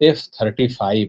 F-35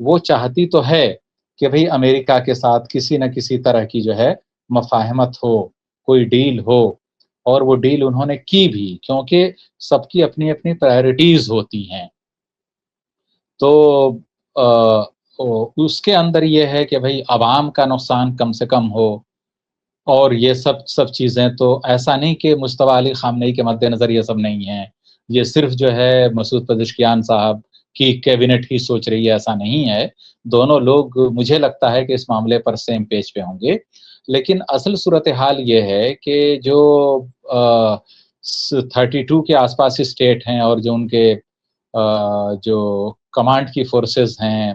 وہ چاہتی تو ہے کہ بھئی امریکہ کے ساتھ کسی نہ کسی طرح کی جو ہے مفاہمت ہو، کوئی ڈیل ہو، اور وہ ڈیل انہوں نے کی بھی، کیونکہ سب کی اپنی اپنی پرائرٹیز ہوتی ہیں۔ تو اس کے اندر یہ ہے کہ بھئی عوام کا نقصان کم سے کم ہو، اور یہ سب چیزیں تو ایسا نہیں کہ مصطفیٰ علی خامنئی کے مد نظر یہ سب نہیں ہیں، یہ صرف جو ہے مسعود پزشکیان صاحب کی کیبنٹ ہی سوچ رہی ہے، ایسا نہیں ہے۔ دونوں لوگ مجھے لگتا ہے کہ اس معاملے پر سیم پیج پہ ہوں گے، لیکن اصل صورتحال یہ ہے کہ جو 32 کے آس پاس اسٹیٹ ہیں، اور جو ان کے جو کمانڈ کی فورسز ہیں،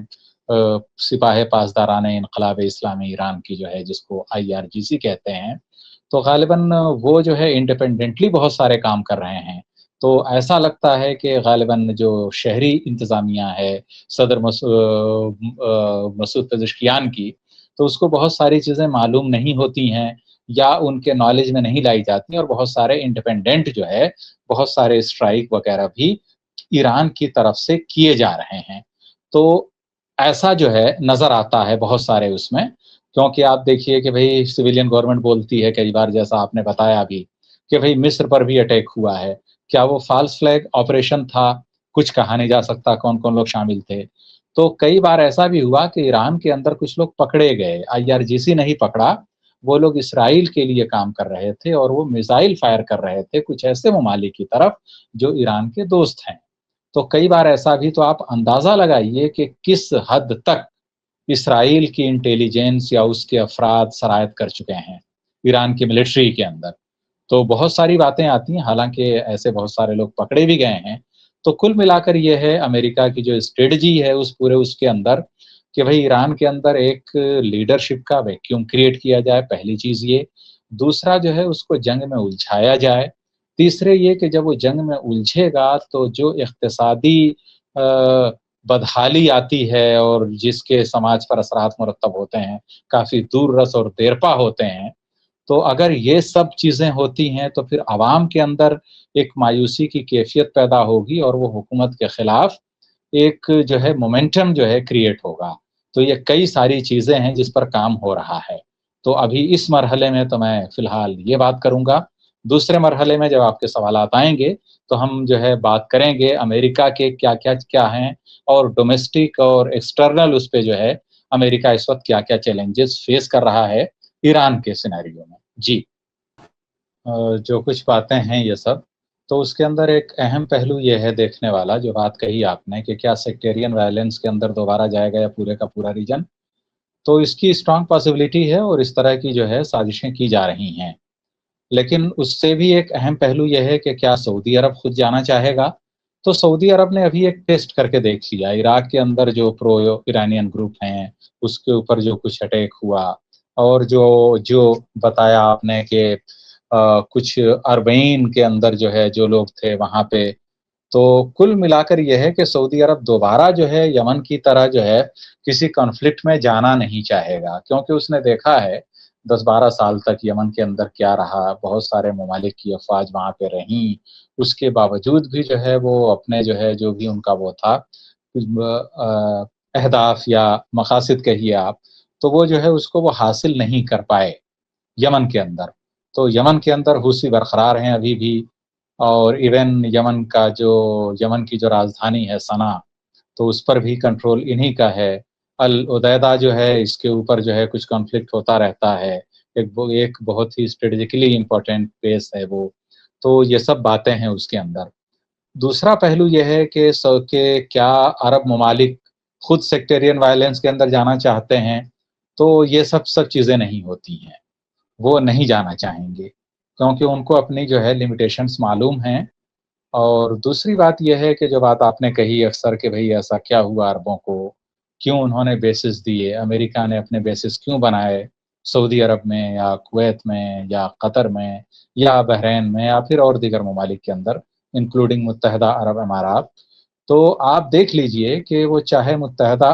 سپاہ پاسداران انقلاب اسلامی ایران کی جو ہے، جس کو IRGC کہتے ہیں، تو غالباً وہ جو ہے انڈیپینڈنٹلی بہت سارے کام کر رہے ہیں۔ تو ایسا لگتا ہے کہ غالباً جو شہری انتظامیہ ہے صدر مسعود پزشکیان کی، تو اس کو بہت ساری چیزیں معلوم نہیں ہوتی ہیں، یا ان کے نالج میں نہیں لائی جاتی، اور بہت سارے انڈیپینڈنٹ جو ہے بہت سارے اسٹرائک وغیرہ بھی ایران کی طرف سے کیے جا رہے ہیں۔ تو ایسا جو ہے نظر آتا ہے بہت سارے اس میں، کیونکہ آپ دیکھیے کہ بھئی سویلین گورنمنٹ بولتی ہے کئی بار، جیسا آپ نے بتایا بھی، کہ بھئی مصر پر بھی اٹیک ہوا ہے، کیا وہ فالس فلیگ آپریشن تھا؟ کچھ کہا نہیں جا سکتا کون کون لوگ شامل تھے۔ تو کئی بار ایسا بھی ہوا کہ ایران کے اندر کچھ لوگ پکڑے گئے، IRGC نہیں پکڑا، وہ لوگ اسرائیل کے لیے کام کر رہے تھے، اور وہ میزائل فائر کر رہے تھے کچھ ایسے ممالک کی طرف جو ایران کے دوست ہیں۔ تو کئی بار ایسا بھی، تو آپ اندازہ لگائیے کہ کس حد تک اسرائیل کی انٹیلیجنس یا اس کے افراد سرایت کر چکے ہیں ایران کی ملٹری کے اندر۔ تو بہت ساری باتیں آتی ہیں، حالانکہ ایسے بہت سارے لوگ پکڑے بھی گئے ہیں۔ تو کل ملا کر یہ ہے امریکہ کی جو اسٹریٹجی ہے اس کے اندر، کہ بھئی ایران کے اندر ایک لیڈرشپ کا ویکیوم کریٹ کیا جائے، پہلی چیز یہ۔ دوسرا جو ہے اس کو جنگ میں الجھایا جائے۔ تیسرے یہ کہ جب وہ جنگ میں الجھے گا تو جو اقتصادی بدحالی آتی ہے، اور جس کے سماج پر اثرات مرتب ہوتے ہیں، کافی دور رس اور دیرپا ہوتے ہیں، تو اگر یہ سب چیزیں ہوتی ہیں تو پھر عوام کے اندر ایک مایوسی کی کیفیت پیدا ہوگی، اور وہ حکومت کے خلاف ایک جو ہے مومنٹم جو ہے کریٹ ہوگا۔ تو یہ کئی ساری چیزیں ہیں جس پر کام ہو رہا ہے۔ تو ابھی اس مرحلے میں تو میں فی الحال یہ بات کروں گا۔ دوسرے مرحلے میں جب آپ کے سوالات آئیں گے تو ہم جو ہے بات کریں گے امریکہ کے کیا ہیں، اور ڈومیسٹک اور ایکسٹرنل اس پہ جو ہے امریکہ اس وقت کیا چیلنجز فیس کر رہا ہے ایران کے سینیریو میں۔ جی، جو کچھ باتیں ہیں یہ سب، تو اس کے اندر ایک اہم پہلو یہ ہے دیکھنے والا، جو بات کہی آپ نے کہ کیا سیکٹیرین وائلنس کے اندر دوبارہ جائے گا یا پورے کا پورا ریجن، تو اس کی اسٹرانگ پاسبلٹی ہے، اور اس طرح کی جو ہے سازشیں کی جا رہی ہیں۔ لیکن اس سے بھی ایک اہم پہلو یہ ہے کہ کیا سعودی عرب خود جانا چاہے گا؟ تو سعودی عرب نے ابھی ایک ٹیسٹ کر کے دیکھ لیا، عراق کے اندر جو پرو ایرانین گروپ ہیں اس کے اوپر جو کچھ اٹیک ہوا، اور جو بتایا آپ نے کہ کچھ اربعین کے اندر جو ہے جو لوگ تھے وہاں پہ، تو کل ملا کر یہ ہے کہ سعودی عرب دوبارہ جو ہے یمن کی طرح جو ہے کسی کنفلکٹ میں جانا نہیں چاہے گا، کیونکہ اس نے دیکھا ہے 10-12 سال تک یمن کے اندر کیا رہا، بہت سارے ممالک کی افواج وہاں پہ رہیں، اس کے باوجود بھی جو ہے وہ اپنے جو ہے جو بھی ان کا وہ تھا اہداف یا مقاصد کہیے آپ، تو وہ جو ہے اس کو وہ حاصل نہیں کر پائے یمن کے اندر۔ تو یمن کے اندر حوثی برقرار ہیں ابھی بھی، اور ایون یمن کی جو راجدھانی ہے سنا، تو اس پر بھی کنٹرول انہی کا ہے۔ العدیدہ جو ہے اس کے اوپر جو ہے کچھ کنفلکٹ ہوتا رہتا ہے، ایک بہت ہی اسٹریٹجیکلی امپورٹنٹ پیس ہے وہ۔ تو یہ سب باتیں ہیں اس کے اندر۔ دوسرا پہلو یہ ہے کہ کیا عرب ممالک خود سیکٹیرین وائلنس کے اندر جانا چاہتے ہیں؟ تو یہ سب چیزیں نہیں ہوتی ہیں، وہ نہیں جانا چاہیں گے، کیونکہ ان کو اپنی جو ہے لمیٹیشنز معلوم ہیں۔ اور دوسری بات یہ ہے کہ جو بات آپ نے کہی اکثر کہ بھئی ایسا کیا ہوا عربوں کو، کیوں انہوں نے بیسز دیے، امریکہ نے اپنے بیسز کیوں بنائے سعودی عرب میں یا کویت میں یا قطر میں یا بحرین میں یا پھر اور دیگر ممالک کے اندر انکلوڈنگ متحدہ عرب امارات۔ تو آپ دیکھ لیجئے کہ وہ چاہے متحدہ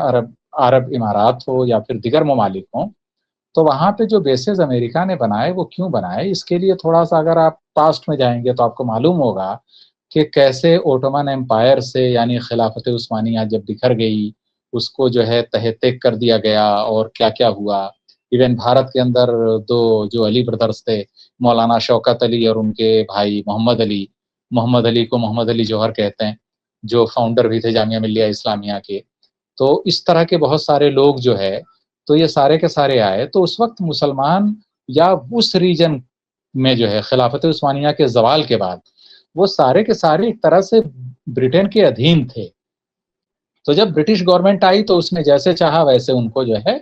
عرب امارات ہو یا پھر دیگر ممالک ہوں، تو وہاں پہ جو بیسز امریکہ نے بنائے وہ کیوں بنائے، اس کے لیے تھوڑا سا اگر آپ پاسٹ میں جائیں گے تو آپ کو معلوم ہوگا کہ کیسے اوٹومن امپائر سے، یعنی خلافت عثمانیہ جب بکھر گئی، اس کو جو ہے تہہ تیگ کر دیا گیا اور کیا کیا ہوا. ایون بھارت کے اندر دو جو علی بردرز تھے، مولانا شوکت علی اور ان کے بھائی محمد علی کو محمد علی جوہر کہتے ہیں، جو فاؤنڈر بھی تھے جامعہ ملیہ اسلامیہ کے. تو اس طرح کے بہت سارے لوگ جو ہے تو یہ سارے کے سارے آئے. تو اس وقت مسلمان یا اس ریجن میں جو ہے خلافت عثمانیہ کے زوال کے بعد وہ سارے کے سارے ایک طرح سے برٹن کے ادھین تھے. تو جب برٹش گورنمنٹ آئی تو اس نے جیسے چاہا ویسے ان کو جو ہے،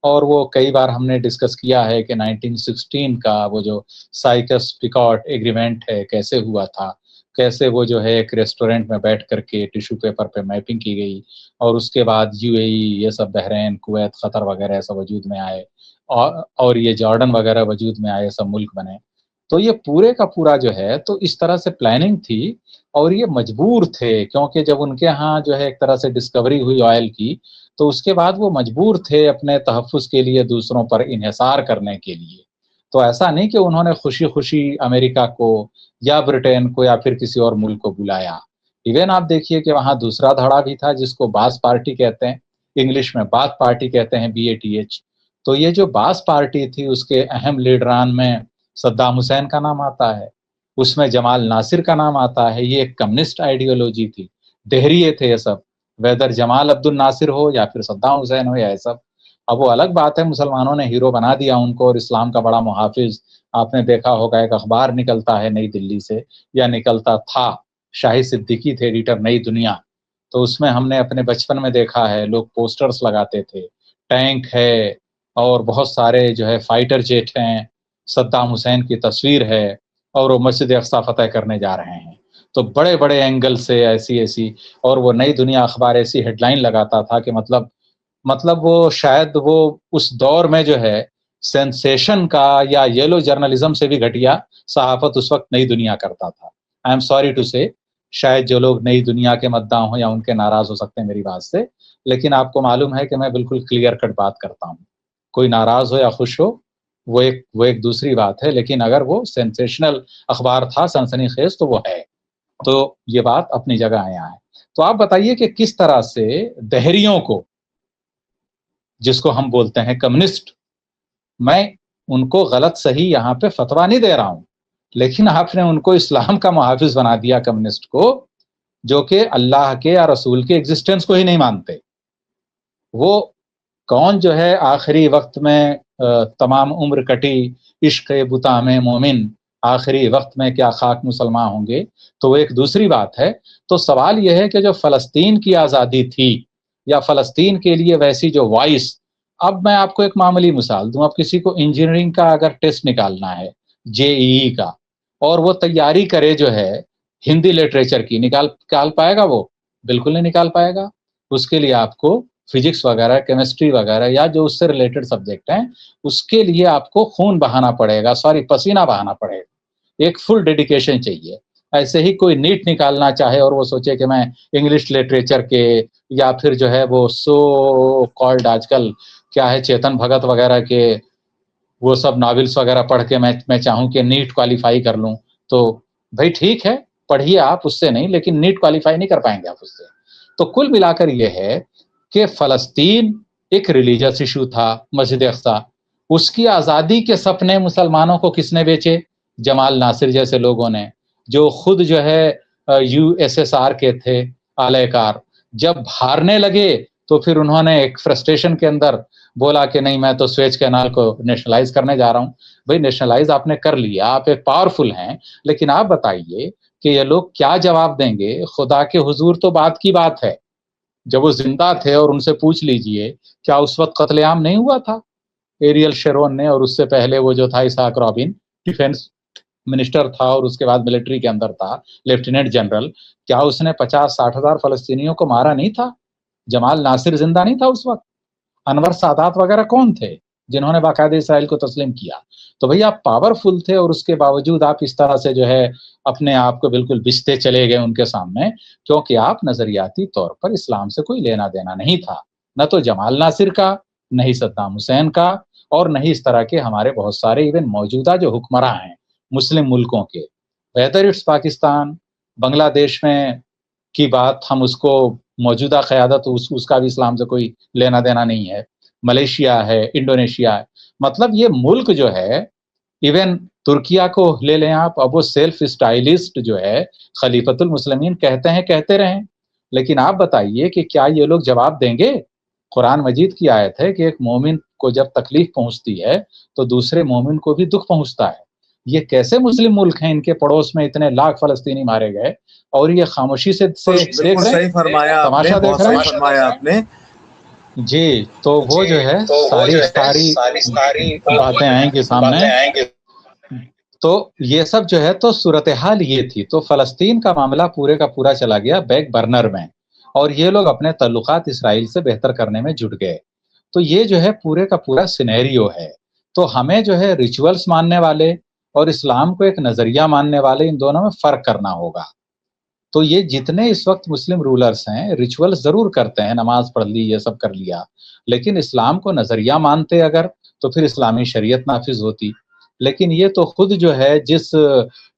اور وہ کئی بار ہم نے ڈسکس کیا ہے کہ 1916 کا وہ جو سائکس پیکارٹ ایگریمنٹ ہے کیسے ہوا تھا، کیسے وہ جو ہے ایک ریسٹورینٹ میں بیٹھ کر کے ٹیشو پیپر پہ میپنگ کی گئی، اور اس کے بعد یو اے ای یہ سب بحرین کویت قطر وغیرہ ایسا وجود میں آئے، اور یہ جارڈن وغیرہ وجود میں آئے، سب ملک بنے. تو یہ پورے کا پورا جو ہے تو اس طرح سے پلاننگ تھی، اور یہ مجبور تھے کیونکہ جب ان کے ہاں جو ہے ایک طرح سے ڈسکوری ہوئی آئل کی تو اس کے بعد وہ مجبور تھے اپنے تحفظ کے لیے دوسروں پر انحصار کرنے کے لیے. تو ایسا نہیں کہ انہوں نے خوشی خوشی امریکہ کو یا برٹین کو یا پھر کسی اور ملک کو بلایا. ایون آپ دیکھیے کہ وہاں دوسرا دھڑا بھی تھا جس کو باس پارٹی کہتے ہیں، انگلش میں بات پارٹی کہتے ہیں، BATH. تو یہ جو باس پارٹی تھی اس کے اہم لیڈران میں صدام حسین کا نام آتا ہے، اس میں جمال ناصر کا نام آتا ہے. یہ ایک کمیونسٹ آئیڈیولوجی تھی، دہریے تھے یہ سب، ویدر جمال عبد الناصر ہو یا پھر صدام حسین ہو یا یہ سب. اب وہ الگ بات ہے، مسلمانوں نے ہیرو بنا دیا ان کو اور اسلام کا بڑا محافظ. آپ نے دیکھا ہوگا ایک اخبار نکلتا ہے نئی دلی سے، یا نکلتا تھا، شاہد صدیقی تھے ایڈیٹر نئی دنیا. تو اس میں ہم نے اپنے بچپن میں دیکھا ہے لوگ پوسٹرز لگاتے تھے، ٹینک ہے اور بہت سارے جو ہے فائٹر جیٹ ہیں، صدام حسین کی تصویر ہے، اور وہ مسجد اقصی فتح کرنے جا رہے ہیں. تو بڑے بڑے اینگل سے ایسی، اور وہ نئی دنیا اخبار ایسی ہیڈ لائن لگاتا تھا کہ مطلب وہ شاید وہ اس دور میں جو ہے سینسیشن کا یا یلو جرنلزم سے بھی گھٹیا صحافت اس وقت نئی دنیا کرتا تھا. آئی ایم سوری ٹو سے، شاید جو لوگ نئی دنیا کے مداح ہوں یا ان کے ناراض ہو سکتے ہیں میری بات سے، لیکن آپ کو معلوم ہے کہ میں بالکل کلیئر کٹ بات کرتا ہوں. کوئی ناراض ہو یا خوش ہو وہ ایک دوسری بات ہے، لیکن اگر وہ سینسیشنل اخبار تھا، سنسنی خیز، تو وہ ہے. تو یہ بات اپنی جگہ آیا ہے. تو آپ بتائیے کہ کس طرح سے دہریوں کو، جس کو ہم بولتے ہیں کمیونسٹ، میں ان کو غلط صحیح یہاں پہ فتویٰ نہیں دے رہا ہوں، لیکن آپ نے ان کو اسلام کا محافظ بنا دیا کمیونسٹ کو، جو کہ اللہ کے یا رسول کے ایگزسٹنس کو ہی نہیں مانتے. وہ کون جو ہے آخری وقت میں تمام عمر کٹی عشق بتا میں مومن، آخری وقت میں کیا خاک مسلمان ہوں گے، تو وہ ایک دوسری بات ہے. تو سوال یہ ہے کہ جو فلسطین کی آزادی تھی یا فلسطین کے لیے ویسی جو وائس، اب میں آپ کو ایک معمولی مثال دوں. اب کسی کو انجینئرنگ کا اگر ٹیسٹ نکالنا ہے JEE کا، اور وہ تیاری کرے جو ہے ہندی لٹریچر کی، نکال پائے گا؟ وہ بالکل نہیں نکال پائے گا. اس کے لیے آپ کو فزکس وغیرہ، کیمسٹری وغیرہ یا جو اس سے ریلیٹڈ سبجیکٹ ہیں اس کے لیے آپ کو خون بہانا پڑے گا، پسینہ بہانا پڑے گا، ایک فل ڈیڈیکیشن چاہیے. ایسے ہی کوئی نیٹ نکالنا چاہے اور وہ سوچے کہ میں انگلش لٹریچر کے یا پھر جو ہے وہ سو کالڈ آج کل کیا ہے چیتن بھگت وغیرہ کے وہ سب ناولس وغیرہ پڑھ کے میں چاہوں کہ نیٹ کوالیفائی کر لوں، تو بھائی ٹھیک ہے پڑھیے آپ، اس سے نہیں، لیکن نیٹ کوالیفائی نہیں کر پائیں گے آپ اس سے. تو کل ملا کر یہ ہے کہ فلسطین ایک ریلیجس ایشو تھا، مسجد اقصی، اس کی آزادی کے سپنے مسلمانوں کو کس نے بیچے؟ جمال ناصر جیسے لوگوں نے، جو خود جو ہے USSR کے تھے اعلی کار. جب ہارنے لگے تو پھر انہوں نے ایک فرسٹریشن کے اندر بولا کہ نہیں، میں تو سویچ کینال کو نیشنلائز کرنے جا رہا ہوں. بھئی نیشنلائز آپ نے کر لیا، آپ ایک پاورفل ہیں، لیکن آپ بتائیے کہ یہ لوگ کیا جواب دیں گے خدا کے حضور؟ تو بات کی بات ہے، جب وہ زندہ تھے اور ان سے پوچھ لیجئے کیا اس وقت قتل عام نہیں ہوا تھا؟ ایریل شیرون نے، اور اس سے پہلے وہ جو تھا اسحاق رابن ڈیفنس منسٹر تھا اور اس کے بعد ملٹری کے اندر تھا لیفٹیننٹ جنرل، کیا اس نے 50-60 ہزار فلسطینیوں کو مارا نہیں تھا؟ جمال ناصر زندہ نہیں تھا اس وقت؟ انور سادات وغیرہ کون تھے جنہوں نے باقاعدہ اسرائیل کو تسلیم کیا؟ تو بھئی آپ پاورفل تھے اور اس کے باوجود آپ اس طرح سے جو ہے اپنے آپ کو بالکل بچتے چلے گئے ان کے سامنے، کیونکہ آپ نظریاتی طور پر اسلام سے کوئی لینا دینا نہیں تھا، نہ تو جمال ناصر کا، نہ ہی صدام حسین کا، اور نہ ہی اس طرح کے ہمارے بہت سارے ایون موجودہ جو حکمراں ہیں مسلم ملکوں کے، ویدر اٹس پاکستان، بنگلہ دیش میں کی بات ہم اس کو موجودہ قیادت اس کا بھی اسلام سے کوئی لینا دینا نہیں ہے، ملیشیا ہے، انڈونیشیا ہے، مطلب یہ ملک جو ہے، ایون ترکیہ کو لے لیں آپ، اب وہ سیلف اسٹائلسٹ جو ہے خلیفۃ المسلمین کہتے ہیں، کہتے رہیں، لیکن آپ بتائیے کہ کیا یہ لوگ جواب دیں گے؟ قرآن مجید کی آیت ہے کہ ایک مومن کو جب تکلیف پہنچتی ہے تو دوسرے مومن کو بھی دکھ پہنچتا ہے۔ یہ کیسے مسلم ملک ہیں، ان کے پڑوس میں اتنے لاکھ فلسطینی مارے گئے اور یہ خاموشی سے دیکھ بالکل رہے ہیں، صحیح فرمایا آپ نے، تماشا دیکھ بہت رہے صحیح فرمایا آپ نے جی۔ تو وہ جو ہے ساری باتیں آئیں گی سامنے۔ تو یہ سب جو ہے تو صورتحال یہ تھی، تو فلسطین کا معاملہ پورے کا پورا چلا گیا بیک برنر میں، اور یہ لوگ اپنے تعلقات اسرائیل سے بہتر کرنے میں جٹ گئے۔ تو یہ جو ہے پورے کا پورا سینیریو ہے۔ تو ہمیں جو ہے ریچولز ماننے والے اور اسلام کو ایک نظریہ ماننے والے، ان دونوں میں فرق کرنا ہوگا۔ تو یہ جتنے اس وقت مسلم رولرز ہیں ریچولز ضرور کرتے ہیں، نماز پڑھ لی، یہ سب کر لیا، لیکن اسلام کو نظریہ مانتے اگر تو پھر اسلامی شریعت نافذ ہوتی۔ لیکن یہ تو خود جو ہے جس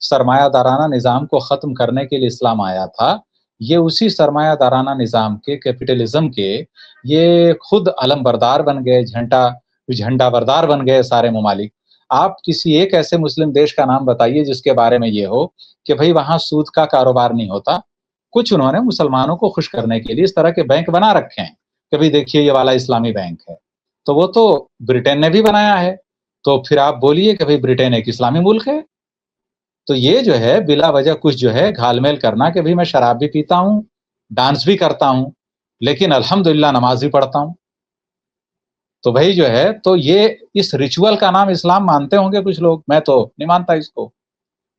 سرمایہ دارانہ نظام کو ختم کرنے کے لیے اسلام آیا تھا، یہ اسی سرمایہ دارانہ نظام کے، کیپٹلزم کے، یہ خود علم بردار بن گئے، جھنڈا بردار بن گئے سارے ممالک۔ آپ کسی ایک ایسے مسلم دیش کا نام بتائیے جس کے بارے میں یہ ہو کہ بھئی وہاں سود کا کاروبار نہیں ہوتا۔ کچھ انہوں نے مسلمانوں کو خوش کرنے کے لیے اس طرح کے بینک بنا رکھے ہیں کہ بھئی دیکھیے یہ والا اسلامی بینک ہے، تو وہ تو برٹین نے بھی بنایا ہے، تو پھر آپ بولیے کہ بھئی برٹین ایک اسلامی ملک ہے؟ تو یہ جو ہے بلا وجہ کچھ جو ہے گھال میل کرنا کہ بھئی میں شراب بھی پیتا ہوں، ڈانس بھی کرتا ہوں، لیکن الحمدللہ نماز بھی پڑھتا ہوں۔ تو بھائی جو ہے تو یہ اس ریچول کا نام اسلام مانتے ہوں گے کچھ لوگ، میں تو نہیں مانتا اس کو۔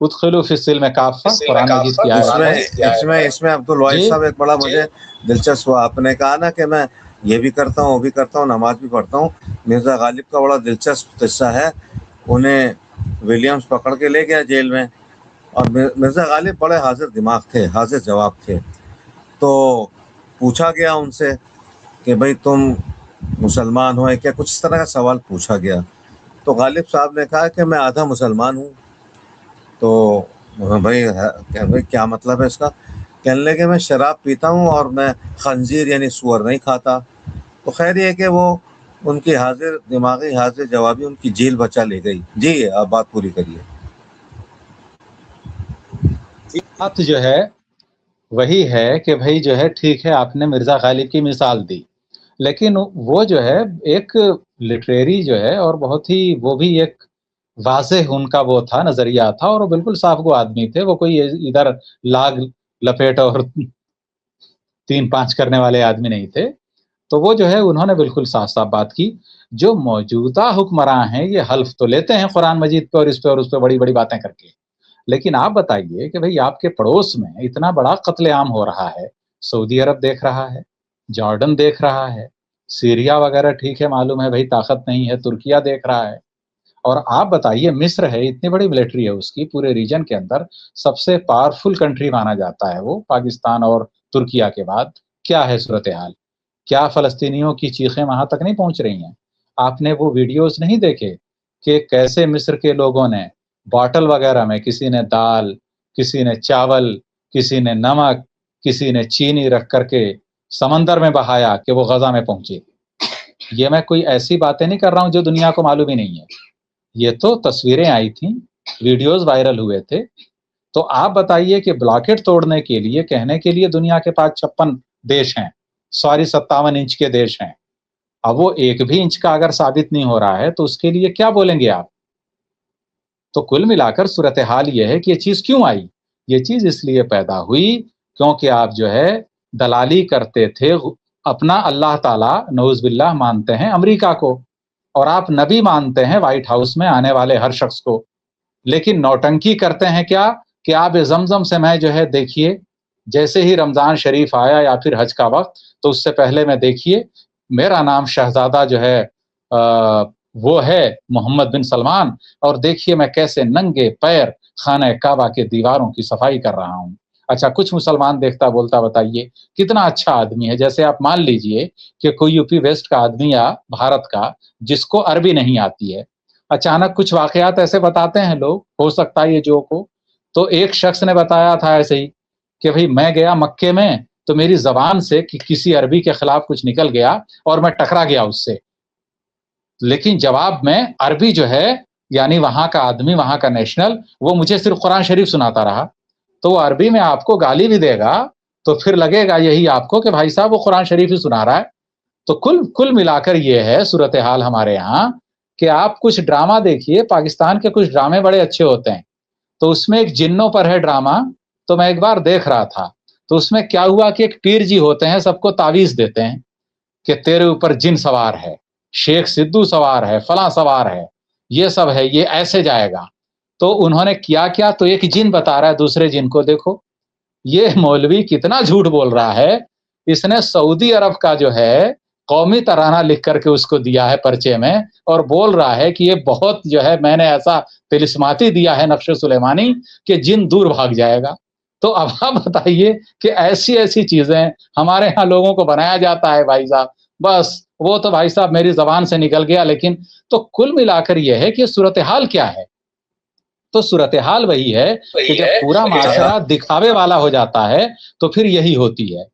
ادخلوا فی السلم کافہ، قرآن مجید کی آیت ہے۔ اس میں عبدالواحد صاحب ایک بڑا مجھے دلچسپ ہوا، آپ نے کہا نا کہ میں یہ بھی کرتا ہوں وہ بھی کرتا ہوں، نماز بھی پڑھتا ہوں۔ مرزا غالب کا بڑا دلچسپ قصہ ہے، انہیں ولیمز پکڑ کے لے گیا جیل میں، اور مرزا غالب بڑے حاضر دماغ تھے، حاضر جواب تھے۔ تو پوچھا گیا ان سے کہ بھئی تم مسلمان ہو کیا، کچھ اس طرح کا سوال پوچھا گیا۔ تو غالب صاحب نے کہا کہ میں آدھا مسلمان ہوں۔ تو بھائی کیا مطلب ہے اس کا؟ کہنے لگے میں شراب پیتا ہوں اور میں خنزیر یعنی سور نہیں کھاتا۔ تو خیر یہ کہ وہ ان کی حاضر دماغی، حاضر جوابی ان کی جیل بچا لے گئی۔ جی آپ بات پوری کریے۔ بات جو ہے وہی ہے کہ بھائی جو ہے ٹھیک ہے آپ نے مرزا غالب کی مثال دی، لیکن وہ جو ہے ایک لٹریری جو ہے اور بہت ہی وہ بھی ایک واضح ان کا وہ تھا، نظریہ تھا، اور وہ بالکل صاف گو آدمی تھے، وہ کوئی ادھر لاگ لپیٹ اور 3-5 کرنے والے آدمی نہیں تھے۔ تو وہ جو ہے انہوں نے بالکل صاف صاف بات کی۔ جو موجودہ حکمراں ہیں یہ حلف تو لیتے ہیں قرآن مجید پہ اور اس پہ اور اس پہ بڑی بڑی باتیں کر کے، لیکن آپ بتائیے کہ بھئی آپ کے پڑوس میں اتنا بڑا قتل عام ہو رہا ہے، سعودی عرب دیکھ رہا ہے، جارڈن دیکھ رہا ہے، سیریا وغیرہ ٹھیک ہے معلوم ہے بھئی طاقت نہیں ہے، ترکیہ دیکھ رہا ہے، اور آپ بتائیے مصر ہے، اتنی بڑی ملٹری ہے اس کی، پورے ریجن کے اندر سب سے پاورفل کنٹری مانا جاتا ہے وہ، پاکستان اور ترکیہ کے بعد۔ کیا ہے صورتحال؟ کیا فلسطینیوں کی چیخیں وہاں تک نہیں پہنچ رہی ہیں؟ آپ نے وہ ویڈیوز نہیں دیکھے کہ کیسے مصر کے لوگوں نے باٹل وغیرہ میں، کسی نے دال، کسی نے چاول، کسی نے نمک، کسی نے چینی رکھ کر کے سمندر میں بہایا کہ وہ غزہ میں پہنچے؟ یہ میں کوئی ایسی باتیں نہیں کر رہا ہوں جو دنیا کو معلوم ہی نہیں ہے، یہ تو تصویریں آئی تھیں، ویڈیوز وائرل ہوئے تھے۔ تو آپ بتائیے کہ بلاکٹ توڑنے کے لیے، کہنے کے لیے دنیا کے پاس 56 دیش ہیں، سوری 57 انچ کے دیش ہیں، اب وہ ایک بھی انچ کا اگر ثابت نہیں ہو رہا ہے تو اس کے لیے کیا بولیں گے آپ؟ تو کل ملا کر صورتحال یہ ہے کہ یہ چیز کیوں آئی؟ یہ چیز اس لیے پیدا ہوئی کیونکہ آپ جو ہے دلالی کرتے تھے، اپنا اللہ تعالیٰ نعوذ باللہ مانتے ہیں امریکہ کو، اور آپ نبی مانتے ہیں وائٹ ہاؤس میں آنے والے ہر شخص کو، لیکن نوٹنکی کرتے ہیں کیا کہ آب زمزم سے میں جو ہے دیکھیے، جیسے ہی رمضان شریف آیا یا پھر حج کا وقت، تو اس سے پہلے میں دیکھیے میرا نام شہزادہ جو ہے وہ ہے محمد بن سلمان، اور دیکھیے میں کیسے ننگے پیر خانہ کعبہ کے دیواروں کی صفائی کر رہا ہوں۔ اچھا کچھ مسلمان دیکھتا بولتا بتائیے کتنا اچھا آدمی ہے، جیسے آپ مان لیجئے کہ کوئی یو پی ویسٹ کا آدمی یا بھارت کا جس کو عربی نہیں آتی ہے، اچانک کچھ واقعات ایسے بتاتے ہیں لوگ، ہو سکتا ہے یہ جوک ہو، تو ایک شخص نے بتایا تھا ایسے ہی کہ بھئی میں گیا مکے میں تو میری زبان سے کسی عربی کے خلاف کچھ نکل گیا اور میں ٹکرا گیا اس سے، لیکن جواب میں عربی جو ہے یعنی وہاں کا آدمی، وہاں کا نیشنل، وہ مجھے صرف قرآن شریف سناتا رہا، تو وہ عربی میں آپ کو گالی بھی دے گا تو پھر لگے گا یہی آپ کو کہ بھائی صاحب وہ قرآن شریف ہی سنا رہا ہے۔ تو کل ملا کر یہ ہے صورتحال ہمارے یہاں کہ آپ کچھ ڈرامہ دیکھیے، پاکستان کے کچھ ڈرامے بڑے اچھے ہوتے ہیں، تو اس میں ایک جنوں پر ہے ڈرامہ، تو میں ایک بار دیکھ رہا تھا، تو اس میں کیا ہوا کہ ایک پیر جی ہوتے ہیں، سب کو تعویذ دیتے ہیں کہ تیرے اوپر جن سوار ہے، شیخ سدھو سوار ہے، فلاں سوار ہے، یہ سب ہے، یہ ایسے جائے گا۔ تو انہوں نے کیا تو ایک جن بتا رہا ہے دوسرے جن کو، دیکھو یہ مولوی کتنا جھوٹ بول رہا ہے، اس نے سعودی عرب کا جو ہے قومی ترانہ لکھ کر کے اس کو دیا ہے پرچے میں، اور بول رہا ہے کہ یہ بہت جو ہے میں نے ایسا طلسماتی دیا ہے نقش سلیمانی کہ جن دور بھاگ جائے گا۔ تو اب آپ بتائیے کہ ایسی چیزیں ہمارے ہاں لوگوں کو بنایا جاتا ہے بھائی صاحب، بس وہ تو بھائی صاحب میری زبان سے نکل گیا، لیکن تو کل ملا کر یہ ہے کہ صورتحال کیا ہے؟ تو صورتحال وہی ہے کہ جب پورا معاشرہ دکھاوے والا ہو جاتا ہے تو پھر یہی ہوتی ہے۔